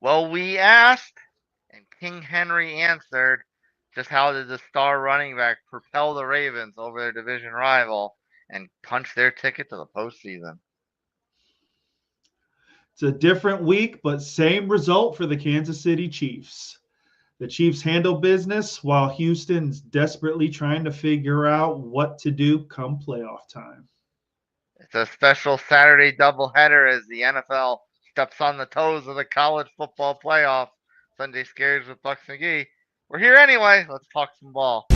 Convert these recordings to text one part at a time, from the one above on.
Well, we asked, and King Henry answered. Just how did the star running back propel the Ravens over their division rival and punch their ticket to the postseason? It's a different week, but same result for the Kansas City Chiefs. The Chiefs handle business while Houston's desperately trying to figure out what to do come playoff time. It's a special Saturday doubleheader as the NFL steps on the toes of the college football playoff. Sunday Scaries with Bucks McGee. We're here anyway. Let's talk some ball.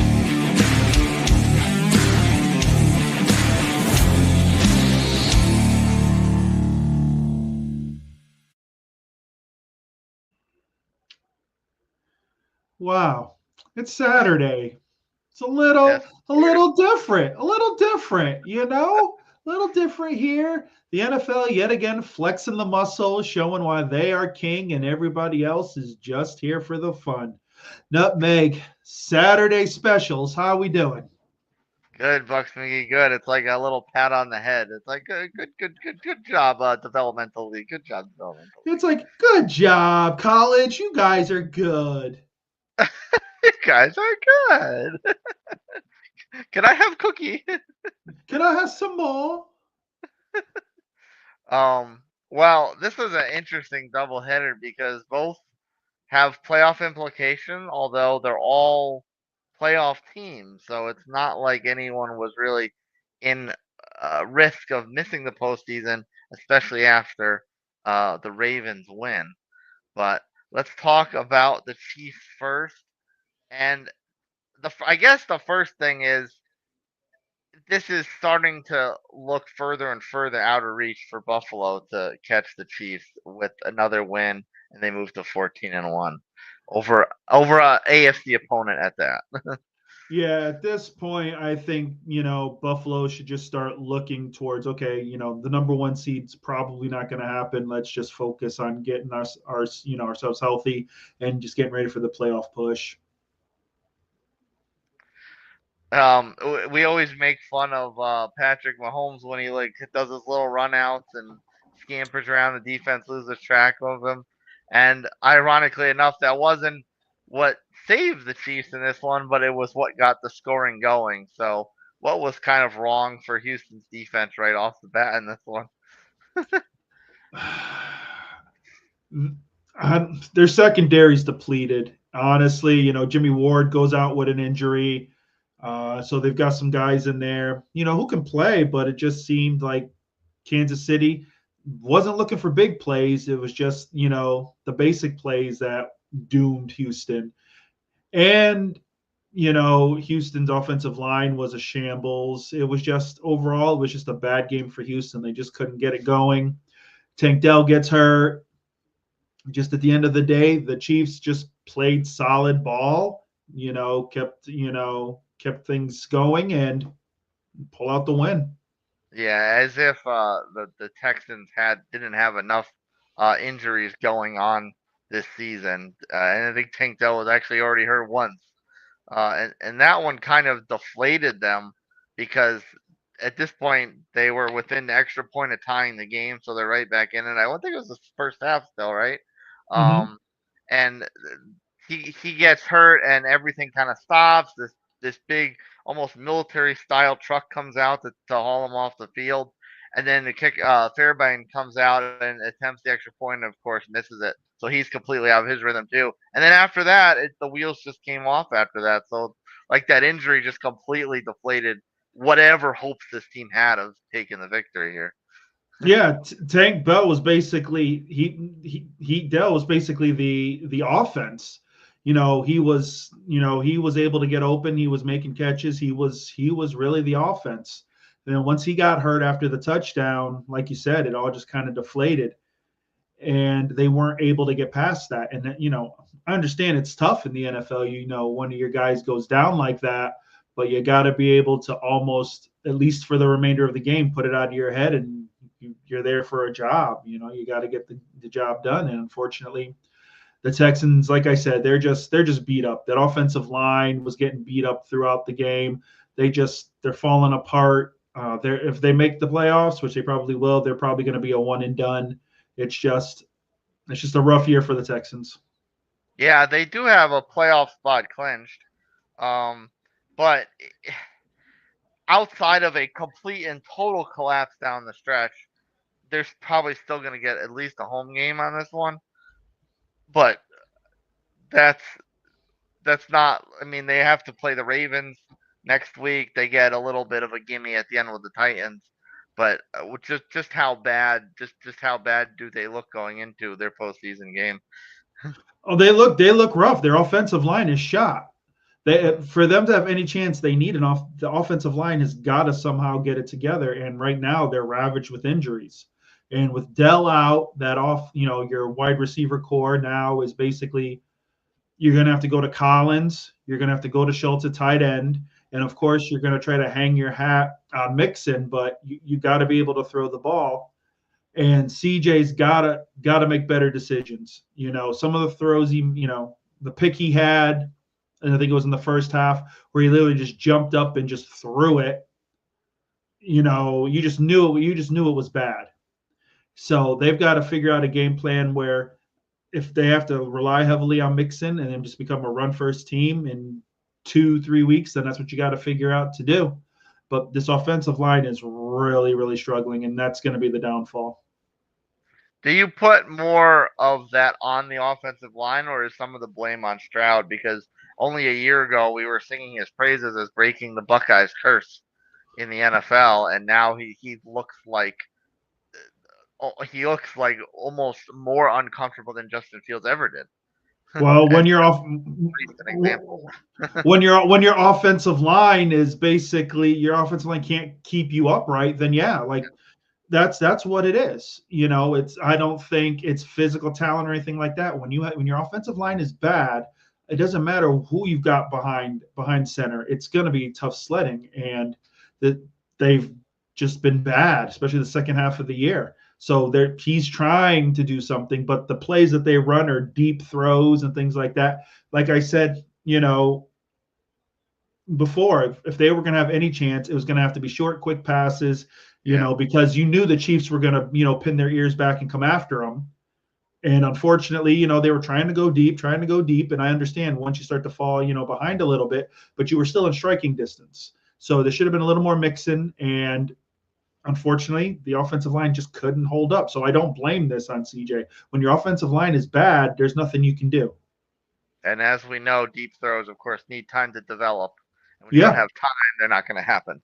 Wow, it's Saturday. It's a Yes, little a Scaries. little different, a little different here. The NFL yet again flexing the muscle, showing why they are king and everybody else is just here for the fun. Nutmeg, Saturday specials. How we doing? Good, Bucks McGee. Good. It's like a little pat on the head. It's like good job, developmentally. Good job, developmentally. It's like, good job, college. You guys are good. You guys are good. Can I have cookie? Can I have some more? Well, this was an interesting doubleheader because both have playoff implication, although they're all playoff teams, so it's not like anyone was really in risk of missing the postseason, especially after the Ravens win. But let's talk about the Chiefs first, and I guess the first thing is this is starting to look further and further out of reach for Buffalo to catch the Chiefs with another win, and they move to 14-1 over a AFC opponent at that. Yeah, at this point, I think, Buffalo should just start looking towards, okay, the number one seed's probably not going to happen. Let's just focus on getting ourselves healthy and just getting ready for the playoff push. We always make fun of Patrick Mahomes when he like does his little runouts and scampers around. The defense loses track of him, and ironically enough, that wasn't what saved the Chiefs in this one, but it was what got the scoring going. So, what was kind of wrong for Houston's defense right off the bat in this one? Their secondary's depleted. Honestly, Jimmy Ward goes out with an injury. So they've got some guys in there, who can play, but it just seemed like Kansas City wasn't looking for big plays. It was just, the basic plays that doomed Houston. And, Houston's offensive line was a shambles. It was just overall, it was just a bad game for Houston. They just couldn't get it going. Tank Dell gets hurt. Just at the end of the day, the Chiefs just played solid ball, kept things going and pull out the win. Yeah, as if the Texans had didn't have enough injuries going on this season, and I think Tank Dell was actually already hurt once. And that one kind of deflated them because at this point they were within the extra point of tying the game, so they're right back in it. I don't think it was the first half still, right? Mm-hmm. Um, and he gets hurt, and everything kind of stops. This big, almost military style truck comes out to haul him off the field, and then the kick Fairbairn comes out and attempts the extra point, and of course misses it. So he's completely out of his rhythm too. And then after that, the wheels just came off after that. So like that injury just completely deflated whatever hopes this team had of taking the victory here. Yeah, Tank Bell was basically he Dell was basically the offense. He was able to get open. He was making catches. He was really the offense. And then once he got hurt after the touchdown, like you said, it all just kind of deflated, and they weren't able to get past that. And I understand it's tough in the NFL. One of your guys goes down like that, but you got to be able to almost, at least for the remainder of the game, put it out of your head and you're there for a job. You got to get the job done. And unfortunately, the Texans, like I said, they're just beat up. That offensive line was getting beat up throughout the game. They're falling apart. If they make the playoffs, which they probably will, they're probably going to be a one and done. It's just It's just a rough year for the Texans. Yeah, they do have a playoff spot clinched. But outside of a complete and total collapse down the stretch, they're probably still going to get at least a home game on this one. But that's that's not. I mean, they have to play the Ravens next week. They get a little bit of a gimme at the end with the Titans. But just how bad, just how bad do they look going into their postseason game? Oh, they look rough. Their offensive line is shot. For them to have any chance, they need the offensive line has got to somehow get it together. And right now, they're ravaged with injuries. And with Dell out, your wide receiver core now is basically you're going to have to go to Collins. You're going to have to go to Schultz at tight end. And of course, you're going to try to hang your hat on Mixon, but you got to be able to throw the ball. And CJ's gotta make better decisions. Some of the throws the pick he had, and I think it was in the first half where he literally just jumped up and just threw it. You just knew it was bad. So they've got to figure out a game plan where if they have to rely heavily on Mixon and then just become a run first team in 2-3 weeks, then that's what you got to figure out to do. But this offensive line is really, really struggling, and that's going to be the downfall. Do you put more of that on the offensive line, or is some of the blame on Stroud? Because only a year ago we were singing his praises as breaking the Buckeyes curse in the NFL, and now he looks like almost more uncomfortable than Justin Fields ever did. Well, when you're off, Recent example. when your offensive line is basically your offensive line can't keep you upright, then yeah, like that's what it is. I don't think it's physical talent or anything like that. When your offensive line is bad, it doesn't matter who you've got behind center. It's going to be tough sledding, and they've just been bad, especially the second half of the year. So he's trying to do something, but the plays that they run are deep throws and things like that. Like I said, before, if they were going to have any chance, it was going to have to be short, quick passes, because you knew the Chiefs were going to, pin their ears back and come after them. And unfortunately, they were trying to go deep. And I understand once you start to fall, behind a little bit, but you were still in striking distance. So there should have been a little more mixing. And unfortunately, the offensive line just couldn't hold up. So I don't blame this on CJ. When your offensive line is bad, there's nothing you can do. And as we know, deep throws, of course, need time to develop. And when you don't have time, they're not going to happen.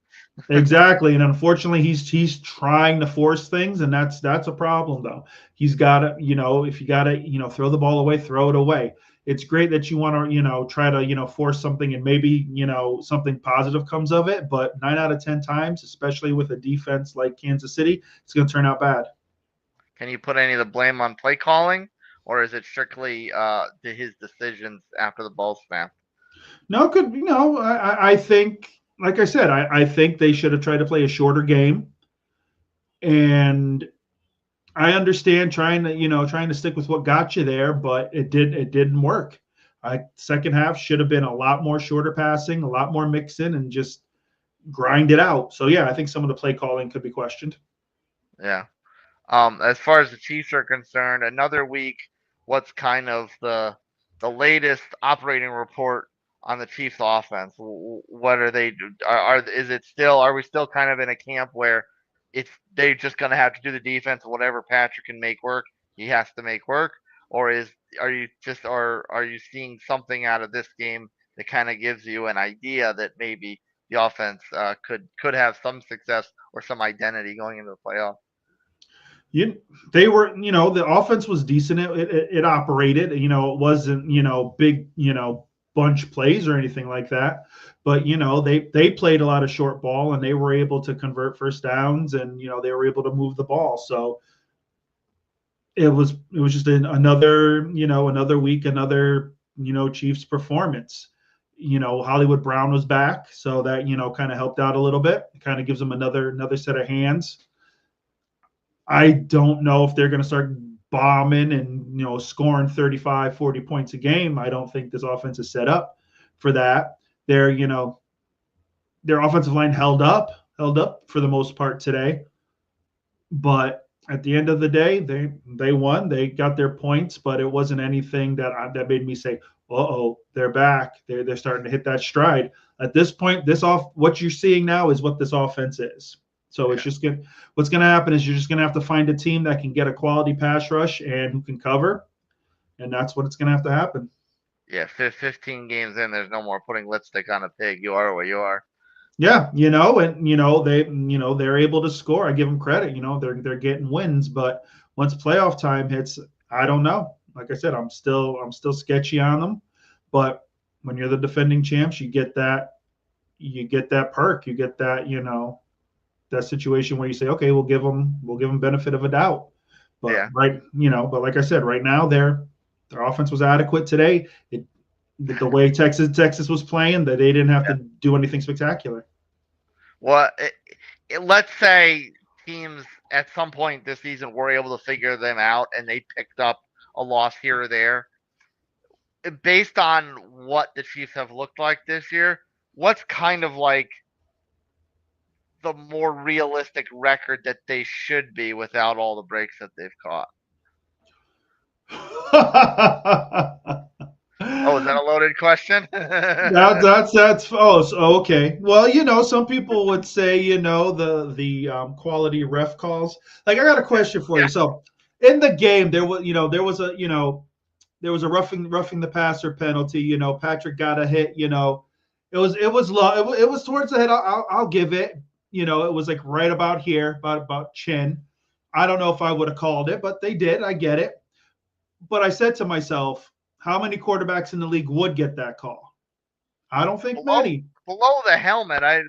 Exactly. And unfortunately, he's trying to force things, and that's a problem, though. He's got to, if you got to, throw the ball away, throw it away. It's great that you want to, try to, force something and maybe, something positive comes of it. But 9 out of 10 times, especially with a defense like Kansas City, it's going to turn out bad. Can you put any of the blame on play calling, or is it strictly his decisions after the ball snap? No, I think, like I said, I think they should have tried to play a shorter game. And I understand trying to stick with what got you there, but it didn't work. Second half should have been a lot more shorter passing, a lot more mixing, and just grind it out. So yeah, I think some of the play calling could be questioned. Yeah. As far as the Chiefs are concerned, another week. What's kind of the latest operating report on the Chiefs offense? What are they? Are we still kind of in a camp where they're just gonna have to do the defense, whatever Patrick can make work, he has to make work, or are you seeing something out of this game that kind of gives you an idea that maybe the offense could have some success or some identity going into the playoffs? They were, the offense was decent. It operated. It wasn't, big, bunch plays or anything like that. But they played a lot of short ball, and they were able to convert first downs, and they were able to move the ball. So it was just another week, another Chiefs performance. Hollywood Brown was back, so that kind of helped out a little bit. It kind of gives them another set of hands. I don't know if they're going to start bombing and scoring 35, 40 points a game. I don't think this offense is set up for that. Their offensive line held up for the most part today, but at the end of the day, they won. They got their points, but it wasn't anything that made me say, oh, they're back. They're starting to hit that stride. At this point, this off what you're seeing now is what this offense is. So it's Yeah. just gonna what's gonna happen is you're just gonna have to find a team that can get a quality pass rush and who can cover, and that's what it's gonna have to happen. Yeah, 15 games in, there's no more putting lipstick on a pig. You are what you are. Yeah, and they're able to score. I give them credit. They're getting wins, but once playoff time hits, I don't know. Like I said, I'm still sketchy on them. But when you're the defending champs, you get that perk, you get that situation where you say, okay, we'll give them benefit of a doubt. But Yeah. but like I said, right now their offense was adequate today. The way Texas was playing, that they didn't have to do anything spectacular. Well, let's say teams at some point this season were able to figure them out and they picked up a loss here or there. Based on what the Chiefs have looked like this year, what's kind of like the more realistic record that they should be without all the breaks that they've caught? Oh, is that a loaded question? That's oh so, okay. Well, some people would say the quality ref calls. Like I got a question for Yeah. you. So in the game there was a roughing the passer penalty. Patrick got a hit. It was low. It was towards the head. I'll give it. It was like right about here, about chin. I don't know if I would have called it, but they did. I get it. But I said to myself, how many quarterbacks in the league would get that call? I don't think below many. below the helmet, I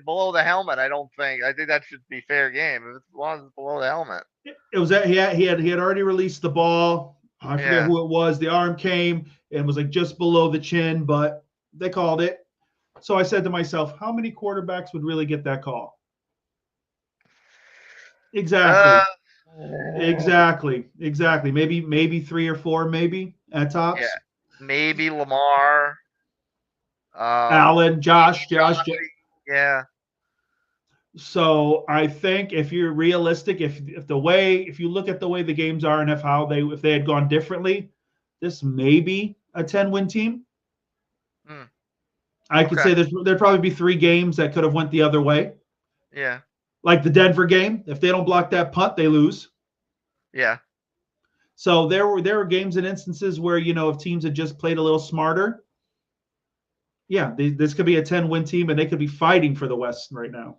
don't think. I think that should be fair game. If it's as long as it's below the helmet. It was that he had already released the ball. I forget Yeah. who it was. The arm came and was like just below the chin, but they called it. So I said to myself, how many quarterbacks would really get that call? Uh, Exactly. Exactly. Maybe three or four, maybe at yeah. tops. Maybe Lamar. Allen, Maybe Josh. Johnny. Yeah. So I think if you're realistic, if you look at the way the games are and if they had gone differently, this may be a 10-win team. Hmm. I could Okay. say there'd probably be 3 games that could have went the other way, Yeah. like the Denver game. If they don't block that punt, they lose. Yeah. So there were games and instances where if teams had just played a little smarter, yeah, this could be a 10-win team and they could be fighting for the West right now.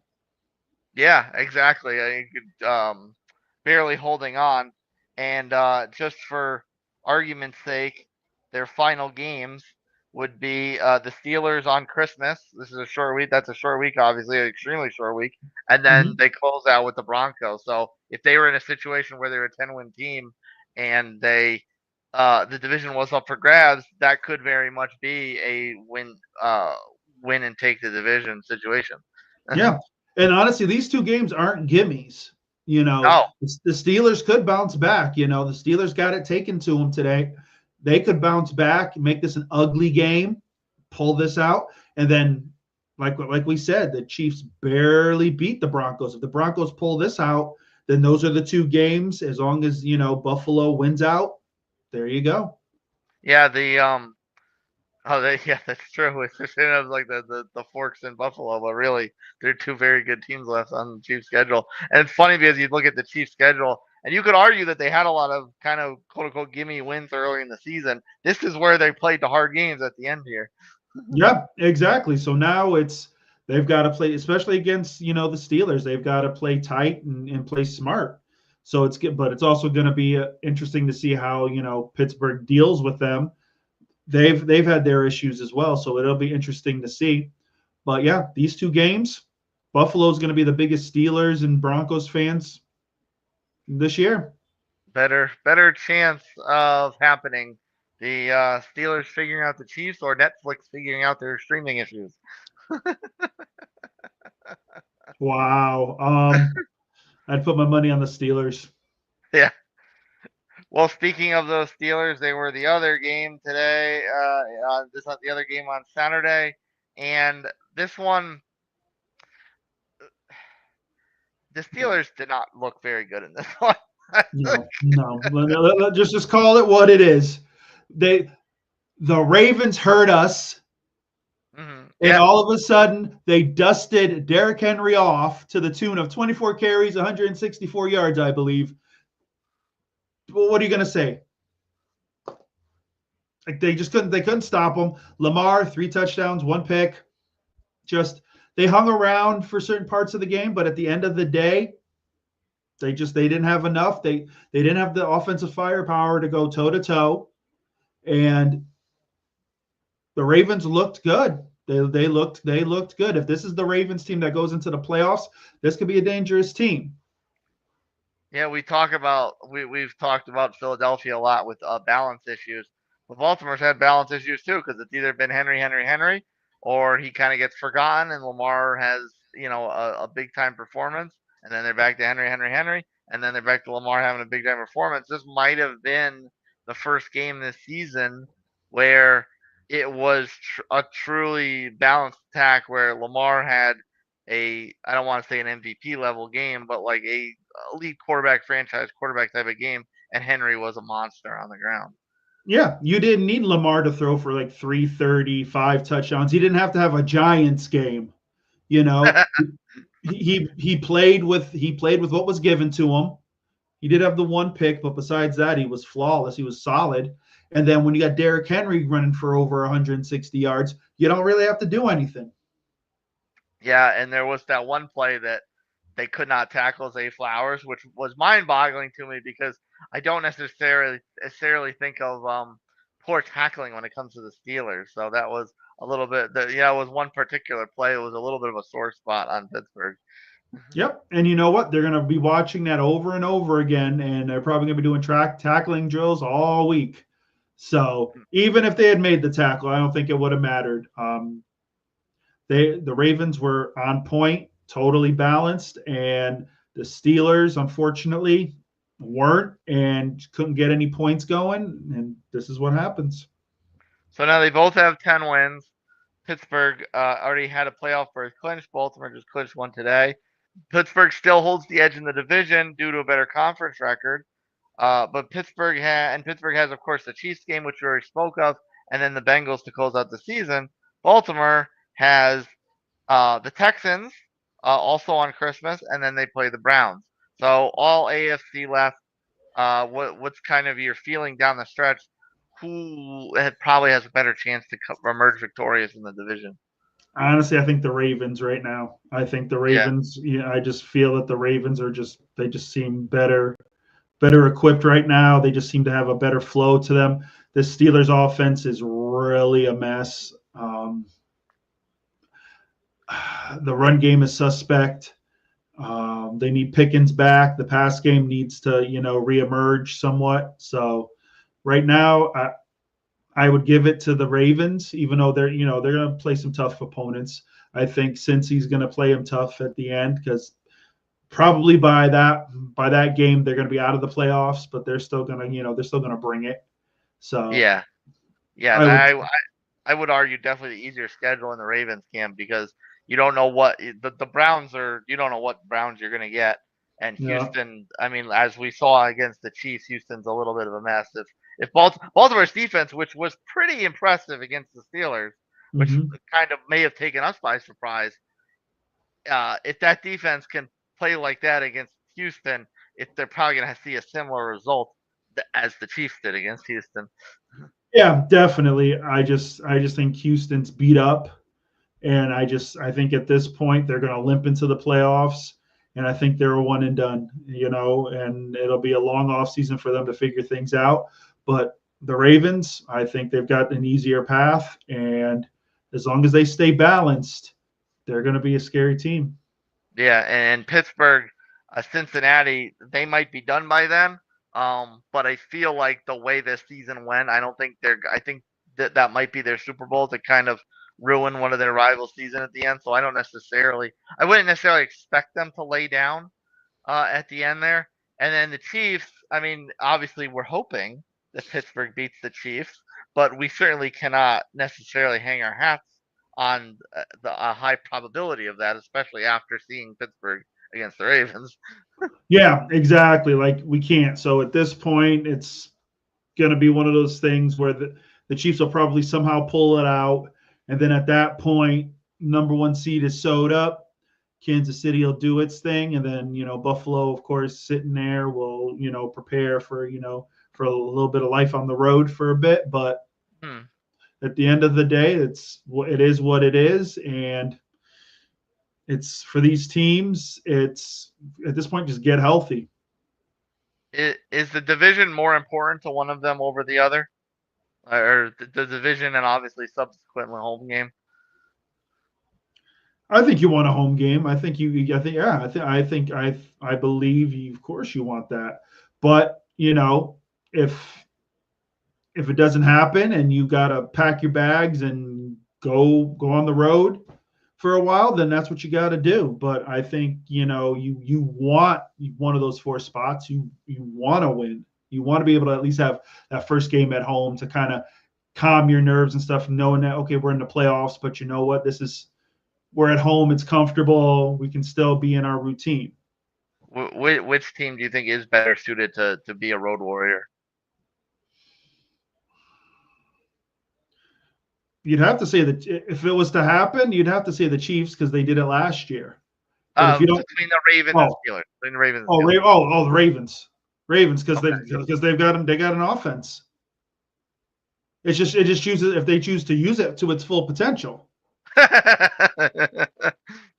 Yeah. Exactly. I could barely holding on, and just for argument's sake, their final games would be the Steelers on Christmas. This is a short week. That's a short week, obviously, an extremely short week, and then Mm-hmm. they close out with the Broncos. So if they were in a situation where they're a 10-win team and the division was up for grabs, that could very much be a win and take the division situation. Yeah. And honestly, these 2 games aren't gimmies. No. The Steelers could bounce back. The Steelers got it taken to them today. They could bounce back, make this an ugly game, pull this out, and then, like we said, the Chiefs barely beat the Broncos. If the Broncos pull this out, then those are the 2 games. As long as Buffalo wins out, there you go. Yeah, yeah, that's true. It's just like the Forks in Buffalo, but really, there are 2 very good teams left on the Chiefs' schedule. And it's funny because you look at the Chiefs' schedule, and you could argue that they had a lot of kind of quote unquote gimme wins early in the season. This is where they played the hard games at the end here. Yeah, exactly. So now they've got to play, especially against the Steelers. They've got to play tight and play smart. So it's good, but it's also going to be interesting to see how Pittsburgh deals with them. They've had their issues as well, so it'll be interesting to see. But yeah, these 2 games, Buffalo's going to be the biggest Steelers and Broncos fans this year. Better chance of happening. The Steelers figuring out the Chiefs or Netflix figuring out their streaming issues. Wow. I'd put my money on the Steelers. Yeah. Well, speaking of those Steelers, they were the other game today. This is the other game on Saturday, and this one, the Steelers did not look very good in this one. No. Just call it what it is. They the Ravens hurt us, and Yeah, all of a sudden they dusted Derrick Henry off to the tune of 24 carries, 164 yards, I believe. Well, what are you going to say? Like they couldn't stop him. Lamar, 3 touchdowns, 1 pick. Just they hung around for certain parts of the game, but at the end of the day, they didn't have enough. They didn't have the offensive firepower to go toe to toe, and the Ravens looked good. They looked good. If this is the Ravens team that goes into the playoffs, this could be a dangerous team. yeah. We've talked about Philadelphia a lot with balance issues. But Baltimore's had balance issues too because it's either been Henry, Henry, Henry, or he kind of gets forgotten, and Lamar has a big time performance, and then they're back to Henry, Henry, Henry, and then they're back to Lamar having a big time performance. This might have been the first game this season where it was a truly balanced attack where Lamar had I don't want to say an MVP level game, but like a elite quarterback, franchise quarterback type of game, and Henry was a monster on the ground. Yeah, you didn't need Lamar to throw for like 335 touchdowns. He didn't have to have a Giants game. You know, he played with what was given to him. He did have the 1 pick, but besides that, he was flawless. He was solid. And then when you got Derrick Henry running for over 160 yards, you don't really have to do anything. Yeah, and there was that one play that they could not tackle Zay Flowers, which was mind-boggling to me because I don't necessarily think of poor tackling when it comes to the Steelers. So that was a little bit. It was one particular play. It was a little bit of a sore spot on Pittsburgh. Yep. And you know what? They're going to be watching that over and over again, and they're probably going to be doing tackling drills all week. So even if they had made the tackle, I don't think it would have mattered. The Ravens were on point, totally balanced, and the Steelers, unfortunately, weren't and couldn't get any points going. And this is what happens. So now they both have 10 wins. Pittsburgh already had a playoff berth clinched. Baltimore just clinched one today. Pittsburgh still holds the edge in the division due to a better conference record. But Pittsburgh has, of course, the Chiefs game, which we already spoke of, and then the Bengals to close out the season. Baltimore has the Texans also on Christmas, and then they play the Browns. So all AFC left. What's kind of your feeling down the stretch? Who probably has a better chance to emerge victorious in the division? Honestly, I think the Ravens right now. I think the Yeah, Ravens. I just feel that the Ravens they just seem better equipped right now. They just seem to have a better flow to them. The Steelers' offense is really a mess. The run game is suspect. They need Pickens back. The pass game needs to, reemerge somewhat. So right now, I would give it to the Ravens, even though they're going to play some tough opponents. I think since he's going to play them tough at the end because probably by that game they're going to be out of the playoffs, but they're still going to bring it. So yeah, yeah. I would, I would argue definitely the easier schedule in the Ravens camp because you don't know what the Browns are. You don't know what Browns you're going to get. And yeah, Houston, I mean, as we saw against the Chiefs, Houston's a little bit of a mess. If Baltimore's defense, which was pretty impressive against the Steelers, which mm-hmm. kind of may have taken us by surprise, if that defense can play like that against Houston, they're probably going to see a similar result as the Chiefs did against Houston. Yeah, definitely. I just think Houston's beat up, and I think at this point they're going to limp into the playoffs, and I think they're a one and done. And it'll be a long off season for them to figure things out. But the Ravens, I think they've got an easier path, and as long as they stay balanced, they're going to be a scary team. Yeah, and Pittsburgh, Cincinnati, they might be done by then. But I feel like the way this season went, I don't think they're. I think that might be their Super Bowl to kind of ruin one of their rival season at the end. So I wouldn't necessarily expect them to lay down at the end there. And then the Chiefs, I mean, obviously we're hoping that Pittsburgh beats the Chiefs, but we certainly cannot necessarily hang our hats on a high probability of that, especially after seeing Pittsburgh against the Ravens. Yeah, exactly. Like we can't. So at this point, it's going to be one of those things where the Chiefs will probably somehow pull it out. And then at that point, number one seed is sewed up. Kansas City will do its thing. And then, Buffalo, of course, sitting there will, prepare for a little bit of life on the road for a bit. But Hmm. at the end of the day, it is what it is. And it's for these teams, it's at this point, just get healthy. Is the division more important to one of them over the other, or the division and obviously subsequently home game? I think you want a home game. I think you. I think yeah. I believe you. Of course, you want that. But if it doesn't happen and you gotta pack your bags and go on the road for a while, then that's what you got to do. But I think you want one of those four spots. You want to win. You want to be able to at least have that first game at home to kind of calm your nerves and stuff, knowing that okay, we're in the playoffs, but you know what, we're at home, it's comfortable, we can still be in our routine. Which team do you think is better suited to be a road warrior? You'd have to say that if it was to happen, you'd have to say the Chiefs because they did it last year. But if you don't, Between the Ravens and oh, Steelers, between the Ravens and oh, Steelers. the Ravens because Okay. they've got an offense. It just chooses if they choose to use it to its full potential.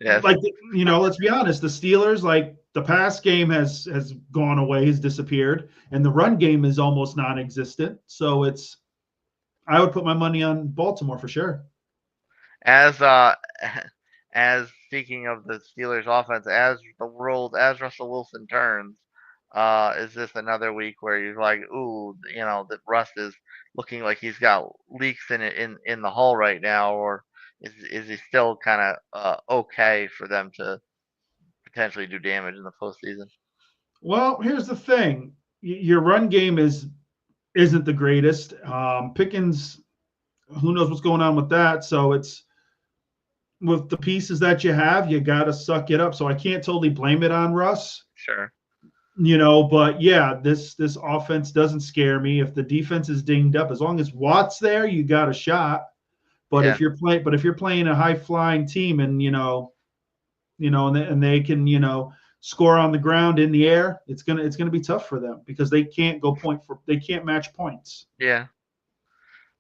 Yes. Like let's be honest, the Steelers, like the pass game has gone away, has disappeared, and the run game is almost non-existent. So I would put my money on Baltimore for sure. As as speaking of the Steelers offense, as Russell Wilson turns, is this another week where you're like, ooh, that Russ is looking like he's got leaks in it in the hull right now, or is he still kind of okay for them to potentially do damage in the postseason? Well, here's the thing: your run game isn't the greatest. Pickens, who knows what's going on with that? So it's with the pieces that you have, you got to suck it up. So I can't totally blame it on Russ. Sure. But yeah, this offense doesn't scare me. If the defense is dinged up, as long as Watt's there, you got a shot. But Yeah. if you're playing a high flying team and and they can score on the ground in the air, it's gonna be tough for them because they can't they can't match points. Yeah.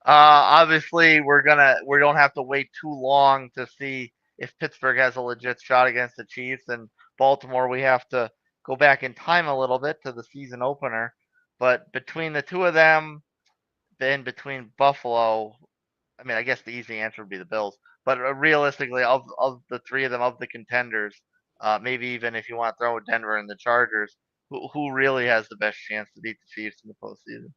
Obviously, we don't have to wait too long to see if Pittsburgh has a legit shot against the Chiefs, and Baltimore we have to go back in time a little bit to the season opener. But between the two of them, then between Buffalo, I mean, I guess the easy answer would be the Bills. But realistically, of the three of them, of the contenders, maybe even if you want to throw Denver and the Chargers, who really has the best chance to beat the Chiefs in the postseason?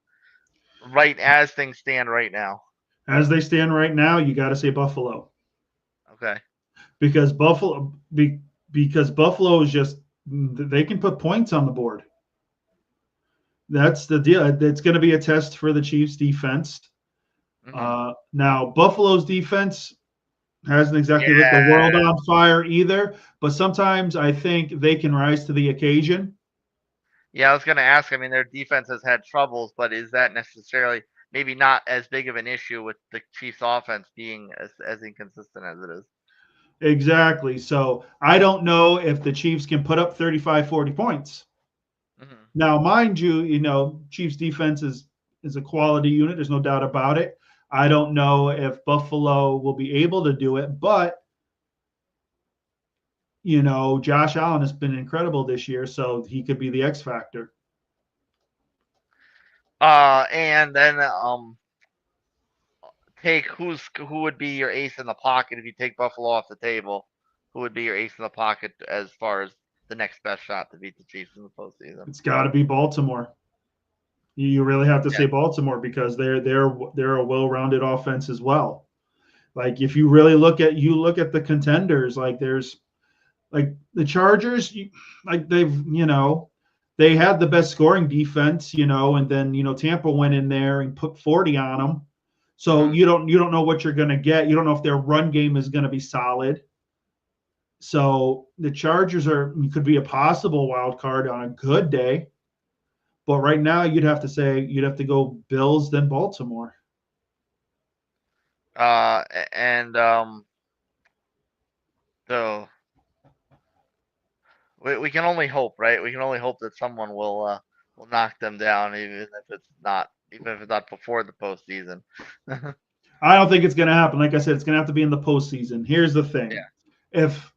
Right as things stand right now. As they stand right now, you got to say Buffalo Okay. because Buffalo is just they can put points on the board. That's the deal. It's going to be a test for the Chiefs defense. Now Buffalo's defense hasn't exactly lit the world on fire either, but sometimes I think they can rise to the occasion. Yeah, I was going to ask. I mean, their defense has had troubles, but is that necessarily maybe not as big of an issue with the Chiefs' offense being as inconsistent as it is? Exactly. So I don't know if the Chiefs can put up 35, 40 points. Mm-hmm. Now, mind you, Chiefs defense is a quality unit. There's no doubt about it. I don't know if Buffalo will be able to do it, but Josh Allen has been incredible this year, so he could be the X factor. And then take who would be your ace in the pocket if you take Buffalo off the table? Who would be your ace in the pocket as far as the next best shot to beat the Chiefs in the postseason? It's got to be Baltimore. You really have to Yeah. say Baltimore because they're a well-rounded offense as well. Like if you really look at the contenders, like there's like the Chargers, like they had the best scoring defense, and then Tampa went in there and put 40 on them. So you don't know what you're going to get. You don't know if their run game is going to be solid. So the Chargers could be a possible wild card on a good day. But right now, you'd have to go Bills then Baltimore. And so we can only hope, right? We can only hope that someone will knock them down, even if it's not before the postseason. I don't think it's going to happen. Like I said, it's going to have to be in the postseason. Here's the thing: Yeah. if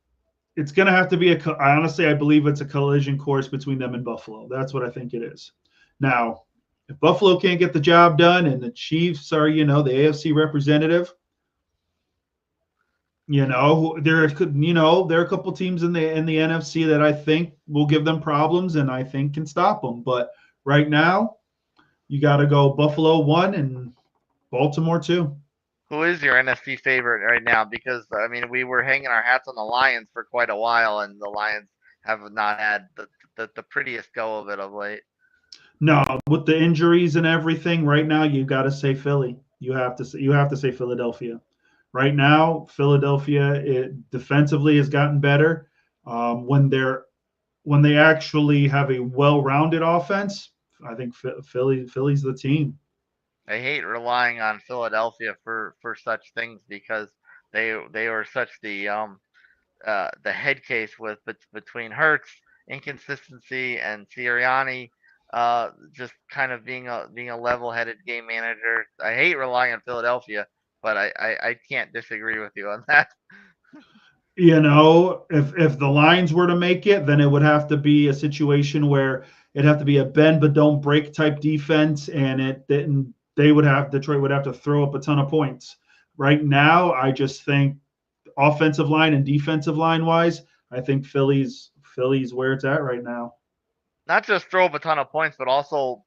it's going to have to be I believe it's a collision course between them and Buffalo. That's what I think it is. Now, if Buffalo can't get the job done and the Chiefs are, the AFC representative, there are a couple teams in the NFC that I think will give them problems and I think can stop them. But right now, you got to go Buffalo 1 and Baltimore 2. Who is your NFC favorite right now? Because I mean, we were hanging our hats on the Lions for quite a while, and the Lions have not had the prettiest go of it of late. No, with the injuries and everything, right now you got to say Philly. You have to say Philadelphia. Right now, Philadelphia defensively has gotten better. When they actually have a well-rounded offense, I think Philly's the team. I hate relying on Philadelphia for such things because they were such the head case with between Hurts inconsistency and Sirianni just kind of being a level-headed game manager. I hate relying on Philadelphia, but I can't disagree with you on that. If the Lions were to make it, then it would have to be a situation where it'd have to be a bend but don't break type defense, and Detroit would have to throw up a ton of points. Right now, I just think offensive line and defensive line wise, I think Philly's where it's at right now. Not just throw up a ton of points, but also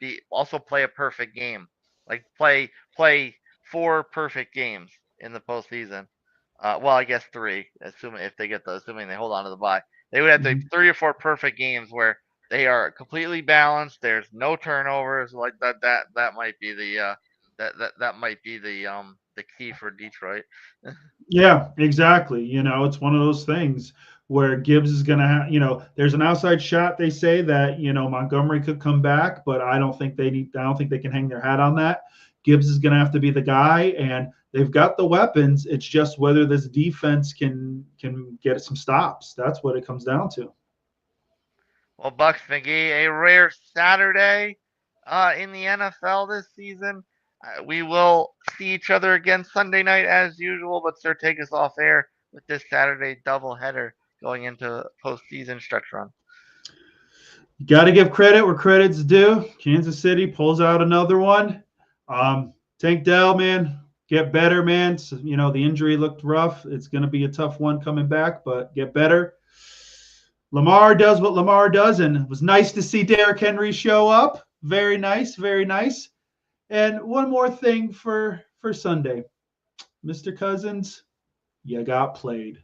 play a perfect game. Like play 4 perfect games in the postseason. Well, I guess 3, assuming they hold on to the bye. They would have to 3 or 4 perfect games where they are completely balanced. There's no turnovers like that. That might be that might be the key for Detroit. Yeah, exactly. It's one of those things where Gibbs is going to have, there's an outside shot. They say that, Montgomery could come back, but I don't think they can hang their hat on that. Gibbs is going to have to be the guy, and they've got the weapons. It's just whether this defense can get some stops. That's what it comes down to. Well, Bucks McGee, a rare Saturday in the NFL this season. We will see each other again Sunday night as usual, but sir, take us off air with this Saturday doubleheader going into postseason stretch run. You got to give credit where credit's due. Kansas City pulls out another one. Tank Dell, man, get better, man. So, the injury looked rough. It's going to be a tough one coming back, but get better. Lamar does what Lamar does, and it was nice to see Derrick Henry show up. Very nice, very nice. And one more thing for Sunday. Mr. Cousins, you got played.